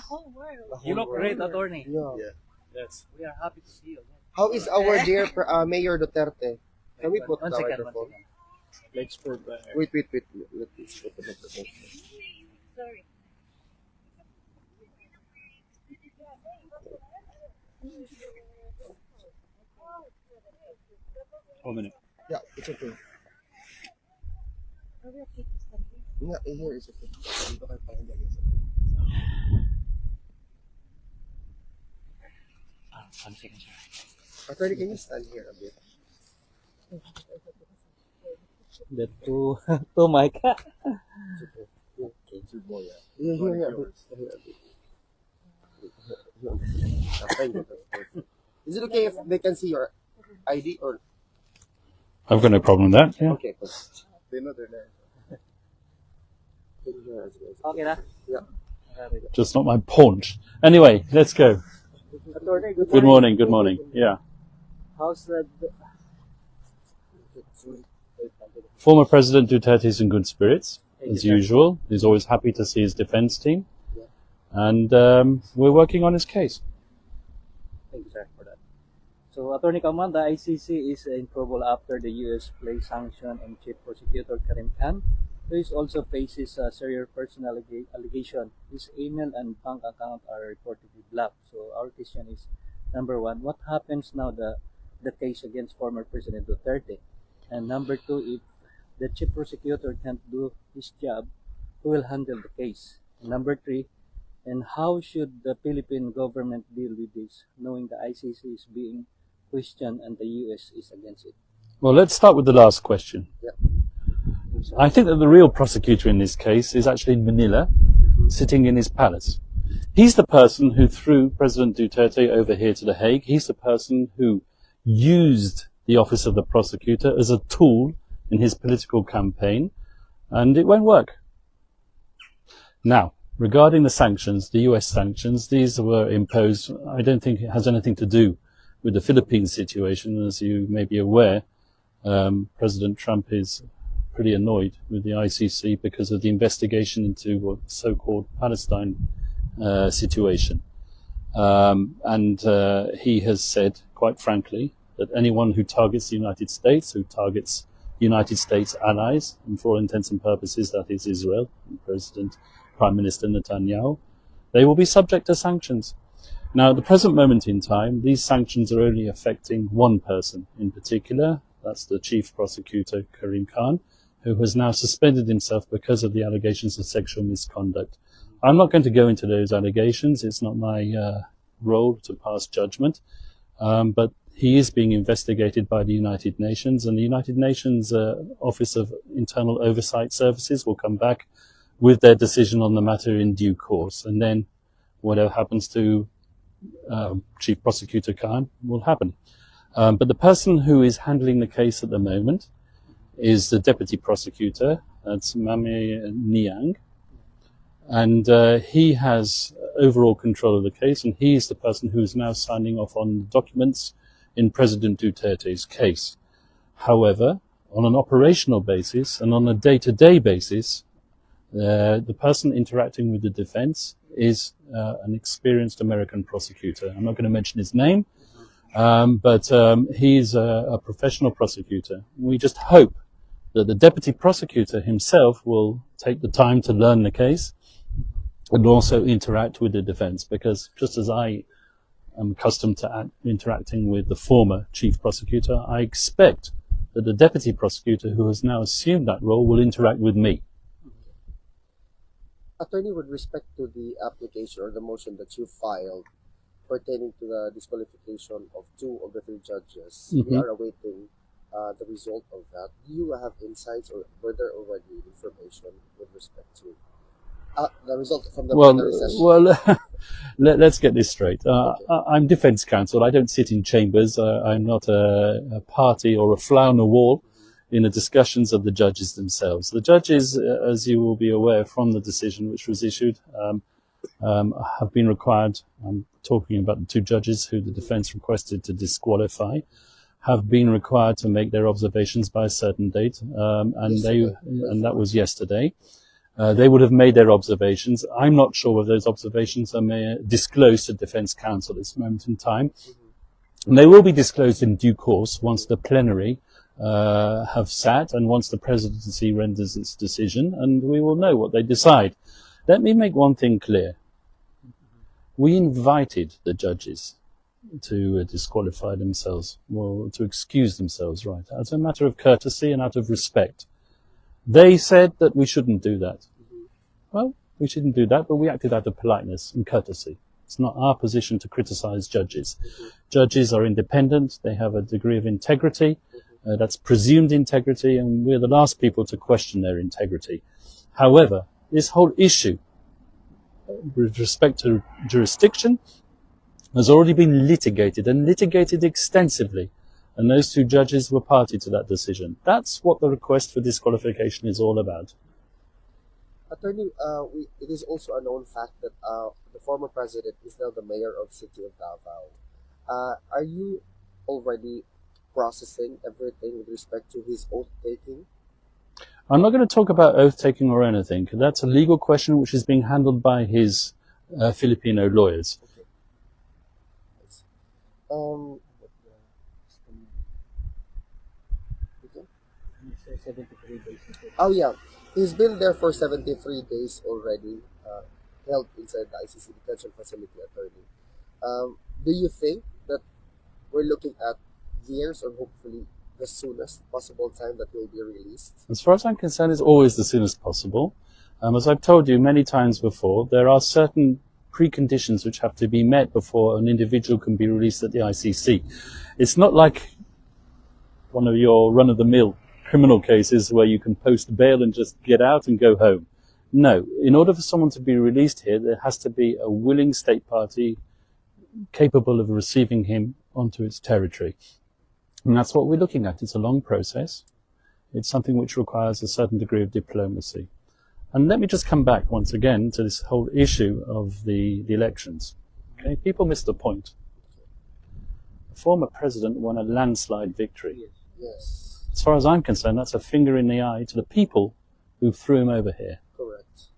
whole world. You look great, attorney. Yeah. Yes. We are happy to see you. How is our dear Mayor Duterte? Can we put One the second. microphone? Let's put Wait. Let me put the microphone. Sorry. 1 minute. Yeah, it's okay. Yeah, here is okay. Dito kayo pakinggan. One second, sir. Attorney, can you stand here a bit? The two mic. It's okay. Okay, two more, yeah. Here a bit. Here a bit. Thank you. Is it okay if they can see your ID or? I've got no problem with that. Yeah. Okay, they know they're there. Okay na? Yeah. Just not my paunch. Anyway, let's go. Attorney, Good morning. Good morning. Yeah. How's the... Former President Duterte is in good spirits, as usual. He's always happy to see his defense team. And we're working on his case. Thank you, sir, for that. So, Attorney Kaman, the ICC is in trouble after the U.S. placed sanction on Chief Prosecutor Karim Khan, who also faces a serious personal allegation. His email and bank account are reportedly blocked. So, our question is, number one, what happens now the case against former President Duterte? And number two, if the Chief Prosecutor can't do his job, who will handle the case? And number three, and how should the Philippine government deal with this, knowing the ICC is being questioned and the US is against it? Well, let's start with the last question. Yeah. I think that the real prosecutor in this case is actually in Manila, sitting in his palace. He's the person who threw President Duterte over here to The Hague. He's the person who used the office of the prosecutor as a tool in his political campaign, and it won't work. Now, regarding the sanctions, the US sanctions, these were imposed. I don't think it has anything to do with the Philippines situation. As you may be aware, President Trump is pretty annoyed with the ICC because of the investigation into what so-called Palestine situation. And he has said, quite frankly, that anyone who targets the United States, who targets United States allies, and for all intents and purposes that is Israel, and Prime Minister Netanyahu, they will be subject to sanctions. Now, at the present moment in time, these sanctions are only affecting one person in particular. That's the Chief Prosecutor, Karim Khan, who has now suspended himself because of the allegations of sexual misconduct. I'm not going to go into those allegations. It's not my role to pass judgment. But he is being investigated by the United Nations, and the United Nations Office of Internal Oversight Services will come back with their decision on the matter in due course. And then whatever happens to Chief Prosecutor Khan will happen. But the person who is handling the case at the moment is the Deputy Prosecutor, that's Mame Niang. And he has overall control of the case, and he is the person who is now signing off on documents in President Duterte's case. However, on an operational basis and on a day-to-day basis, the person interacting with the defense is an experienced American prosecutor. I'm not going to mention his name, but he's a professional prosecutor. We just hope that the deputy prosecutor himself will take the time to learn the case and also interact with the defense, because just as I am accustomed to interacting with the former chief prosecutor, I expect that the deputy prosecutor who has now assumed that role will interact with me. Attorney, with respect to the application or the motion that you filed pertaining to the disqualification of 2 of the 3 judges, we are awaiting the result of that. Do you have insights, or were there already information with respect to the result from the plenary session? Well, let's get this straight. I'm defense counsel. I don't sit in chambers. I'm not a party or a fly on the wall in the discussions of the judges themselves. The judges, as you will be aware from the decision which was issued, have been required, I'm talking about the 2 judges who the defense requested to disqualify, have been required to make their observations by a certain date, and that was yesterday. They would have made their observations. I'm not sure whether those observations are disclosed to Defence Counsel at this moment in time. And they will be disclosed in due course once the plenary have sat and once the presidency renders its decision, and we will know what they decide. Let me make one thing clear. We invited the judges to disqualify themselves, well, to excuse themselves, right, as a matter of courtesy and out of respect. They said that we shouldn't do that. Well, we shouldn't do that, but we acted out of politeness and courtesy. It's not our position to criticize judges. Judges are independent. They have a degree of integrity. That's presumed integrity, and we're the last people to question their integrity. However, this whole issue with respect to jurisdiction has already been litigated, and litigated extensively. And those two judges were party to that decision. That's what the request for disqualification is all about. Attorney, it is also a known fact that the former president is now the mayor of the city of Davao. Are you already processing everything with respect to his oath-taking? I'm not going to talk about oath-taking or anything. That's a legal question which is being handled by his Filipino lawyers. Okay. 73 days. Oh yeah, he's been there for 73 days already, held inside the ICC detention facility, attorney. Do you think that we're looking at years or hopefully the soonest possible time that he'll be released? As far as I'm concerned, it's always the soonest possible. As I've told you many times before, there are certain preconditions which have to be met before an individual can be released at the ICC. It's not like one of your run-of-the-mill criminal cases where you can post bail and just get out and go home. No, in order for someone to be released here, there has to be a willing state party capable of receiving him onto its territory. And that's what we're looking at. It's a long process. It's something which requires a certain degree of diplomacy. And let me just come back once again to this whole issue of the elections. Okay, people miss the point. The former president won a landslide victory. Yes. As far as I'm concerned, that's a finger in the eye to the people who threw him over here. Correct.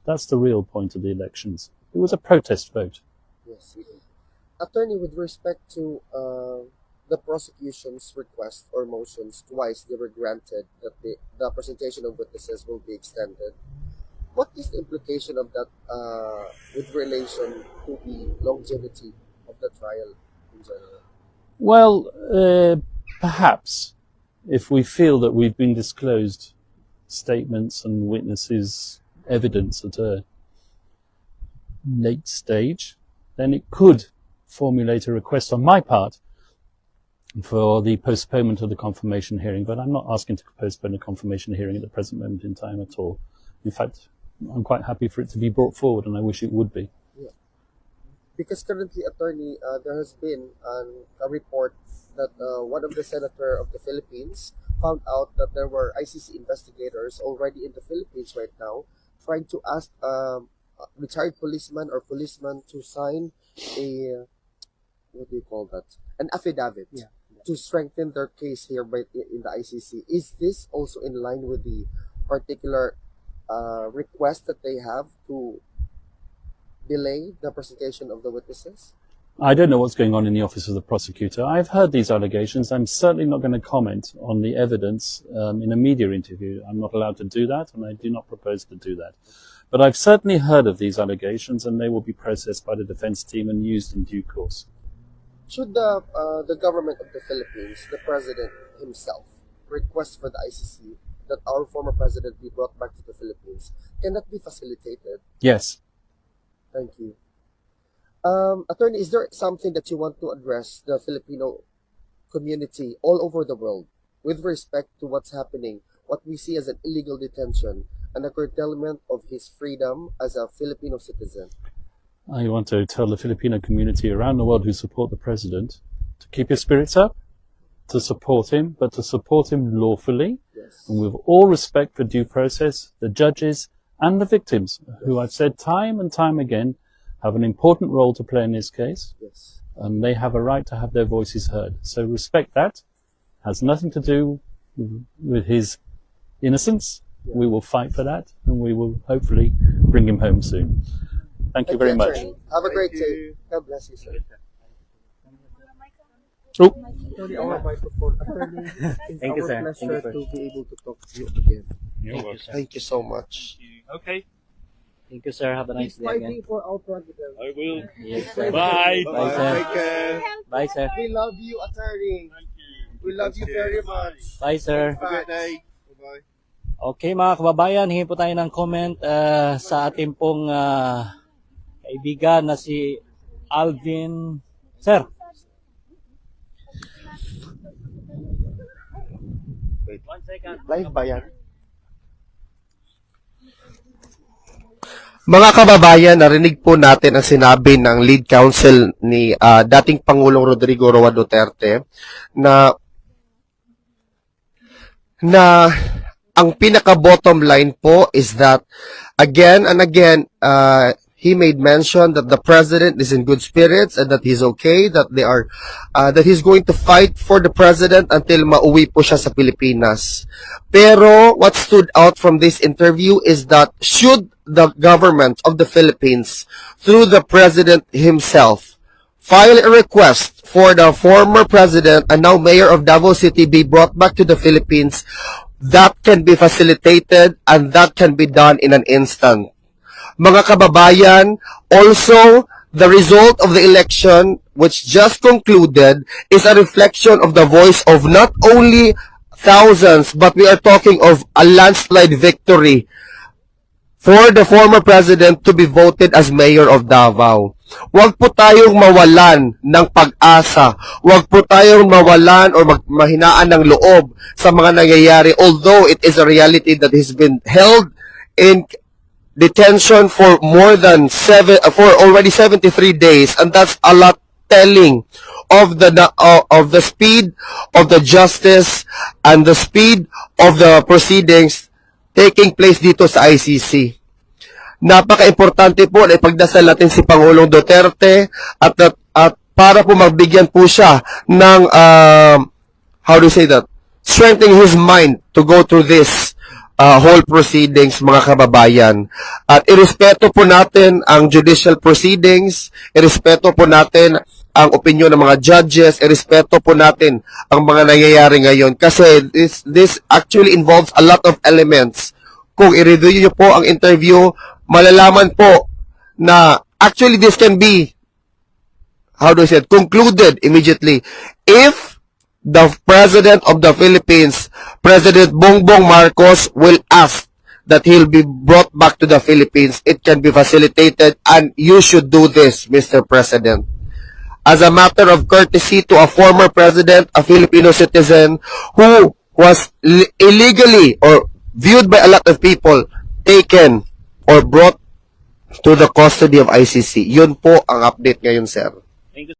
That's the real point of the elections. It was a protest vote. Yes. Attorney, with respect to the prosecution's request or motions, twice they were granted that the presentation of witnesses will be extended. What is the implication of that with relation to the longevity of the trial in general? Well, perhaps if we feel that we've been disclosed statements and witnesses, evidence at a late stage, then it could formulate a request on my part for the postponement of the confirmation hearing, but I'm not asking to postpone the confirmation hearing at the present moment in time at all. In fact, I'm quite happy for it to be brought forward, and I wish it would be. Yeah. Because currently, attorney, there has been a report that one of the senator of the Philippines found out that there were ICC investigators already in the Philippines right now trying to ask retired policeman or policeman to sign a, what do you call that? An affidavit. Yeah. To strengthen their case here in the ICC. Is this also in line with the particular request that they have to delay the presentation of the witnesses? I don't know what's going on in the office of the prosecutor. I've heard these allegations. I'm certainly not going to comment on the evidence in a media interview. I'm not allowed to do that, and I do not propose to do that. But I've certainly heard of these allegations, and they will be processed by the defense team and used in due course. Should the government of the Philippines, the president himself, request for the ICC that our former president be brought back to the Philippines, can that be facilitated? Yes. Thank you. Attorney, is there something that you want to address the Filipino community all over the world with respect to what's happening, what we see as an illegal detention and a curtailment of his freedom as a Filipino citizen? I want to tell the Filipino community around the world who support the president to keep your spirits up, to support him, but to support him lawfully, yes, and with all respect for due process, the judges and the victims, who I've said time and time again have an important role to play in this case, yes, and they have a right to have their voices heard. So respect that. Has nothing to do with his innocence, We will fight for that, and we will hopefully bring him home soon. Thank you very much. Attorney. Have a great day. God bless you, sir. Oh, Attorney, our microphone. Attorney, it's Thank you, our sir. pleasure Thank you, to be able to talk to you again. Thank you so much. okay. Thank you, sir. Have a nice He's day again. fighting for our president. I will. Yes, sir. Bye. Bye, sir. Take care. Bye, sir. We love you, attorney. We love you very much. Bye, sir. Have a good day. Bye-bye. Okay, mga kababayan, hingi po tayo ng comment sa ating pong kaibigan na si Alvin. Sir. Wait. 1 second. Live ba yan? Mga kababayan, narinig po natin ang sinabi ng lead counsel ni dating Pangulong Rodrigo Roa Duterte na ang pinaka-bottom line po is that again and again, he made mention that the president is in good spirits and that he's okay, that that he's going to fight for the president until mauwi po siya sa Pilipinas. Pero what stood out from this interview is that should the government of the Philippines, through the president himself, file a request for the former president and now mayor of Davao City be brought back to the Philippines, that can be facilitated and that can be done in an instant. Mga kababayan, also, the result of the election, which just concluded, is a reflection of the voice of not only thousands, but we are talking of a landslide victory for the former president to be voted as mayor of Davao. Huwag po tayong mawalan ng pag-asa. Huwag po tayong mawalan o mahinaan ng loob sa mga nangyayari, although it is a reality that has been held in detention for for already 73 days, and that's a lot telling of the speed of the justice and the speed of the proceedings taking place dito sa ICC. Napaka-importante po na ipagdasal natin si Pangulong Duterte at para po magbigyan po siya ng strengthening his mind to go through this whole proceedings, mga kababayan. At irespeto po natin ang judicial proceedings, irespeto po natin ang opinion ng mga judges, irespeto po natin ang mga nangyayari ngayon. Kasi this actually involves a lot of elements. Kung i-review nyo po ang interview, malalaman po na actually this can be, concluded immediately if the President of the Philippines, President Bongbong Marcos, will ask that he'll be brought back to the Philippines. It can be facilitated, and you should do this, Mr. President. As a matter of courtesy to a former president, a Filipino citizen, who was illegally or viewed by a lot of people, taken or brought to the custody of ICC. Yun po ang update ngayon, sir.